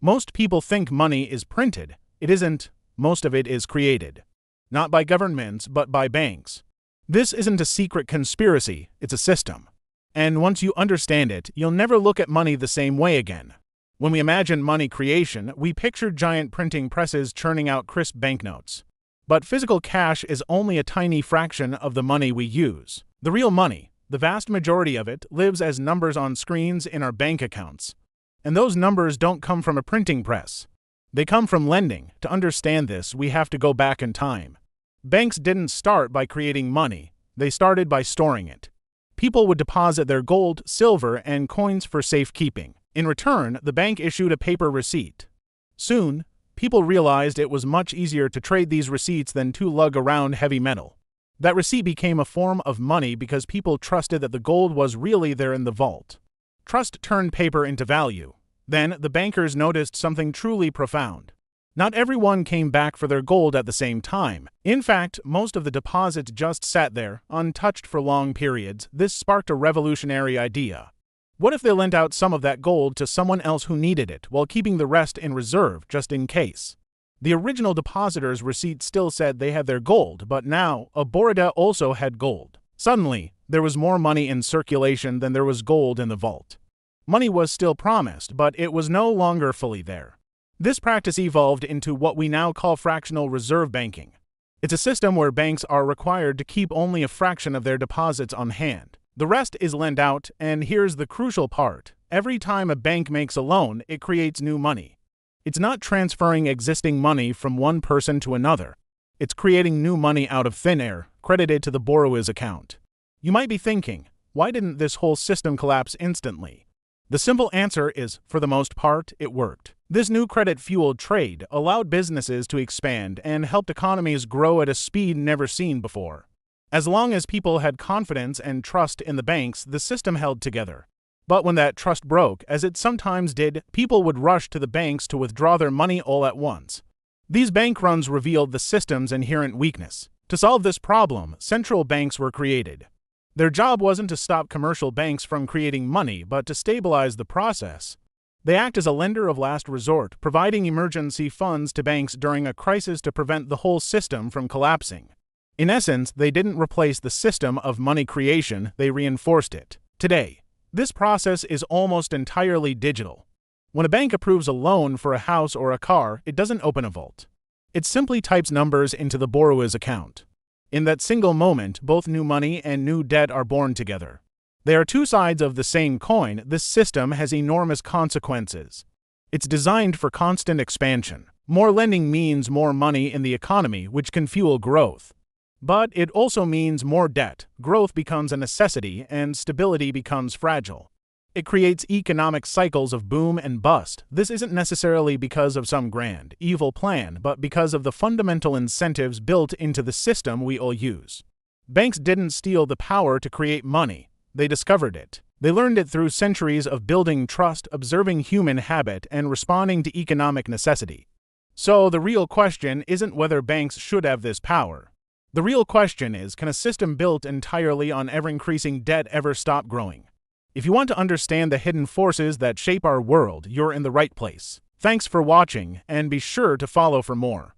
Most people think money is printed. It isn't. Most of it is created. Not by governments, but by banks. This isn't a secret conspiracy, it's a system. And once you understand it, you'll never look at money the same way again. When we imagine money creation, we picture giant printing presses churning out crisp banknotes. But physical cash is only a tiny fraction of the money we use. The real money, the vast majority of it, lives as numbers on screens in our bank accounts. And those numbers don't come from a printing press. They come from lending. To understand this, we have to go back in time. Banks didn't start by creating money. They started by storing it. People would deposit their gold, silver, and coins for safekeeping. In return, the bank issued a paper receipt. Soon, people realized it was much easier to trade these receipts than to lug around heavy metal. That receipt became a form of money because people trusted that the gold was really there in the vault. Trust turned paper into value. Then, the bankers noticed something truly profound. Not everyone came back for their gold at the same time. In fact, most of the deposits just sat there, untouched for long periods. This sparked a revolutionary idea. What if they lent out some of that gold to someone else who needed it, while keeping the rest in reserve, just in case? The original depositors' receipt still said they had their gold, but now, Aborida also had gold. Suddenly, there was more money in circulation than there was gold in the vault. Money was still promised, but it was no longer fully there. This practice evolved into what we now call fractional reserve banking. It's a system where banks are required to keep only a fraction of their deposits on hand. The rest is lent out, and here's the crucial part. Every time a bank makes a loan, it creates new money. It's not transferring existing money from one person to another. It's creating new money out of thin air, credited to the borrower's account. You might be thinking, why didn't this whole system collapse instantly? The simple answer is, for the most part, it worked. This new credit-fueled trade allowed businesses to expand and helped economies grow at a speed never seen before. As long as people had confidence and trust in the banks, the system held together. But when that trust broke, as it sometimes did, people would rush to the banks to withdraw their money all at once. These bank runs revealed the system's inherent weakness. To solve this problem, central banks were created. Their job wasn't to stop commercial banks from creating money, but to stabilize the process. They act as a lender of last resort, providing emergency funds to banks during a crisis to prevent the whole system from collapsing. In essence, they didn't replace the system of money creation, they reinforced it. Today, this process is almost entirely digital. When a bank approves a loan for a house or a car, it doesn't open a vault. It simply types numbers into the borrower's account. In that single moment, both new money and new debt are born together. They are two sides of the same coin. This system has enormous consequences. It's designed for constant expansion. More lending means more money in the economy, which can fuel growth. But it also means more debt. Growth becomes a necessity, and stability becomes fragile. It creates economic cycles of boom and bust. This isn't necessarily because of some grand, evil plan, but because of the fundamental incentives built into the system we all use. Banks didn't steal the power to create money. They discovered it. They learned it through centuries of building trust, observing human habit, and responding to economic necessity. So the real question isn't whether banks should have this power. The real question is, can a system built entirely on ever-increasing debt ever stop growing? If you want to understand the hidden forces that shape our world, you're in the right place. Thanks for watching, and be sure to follow for more.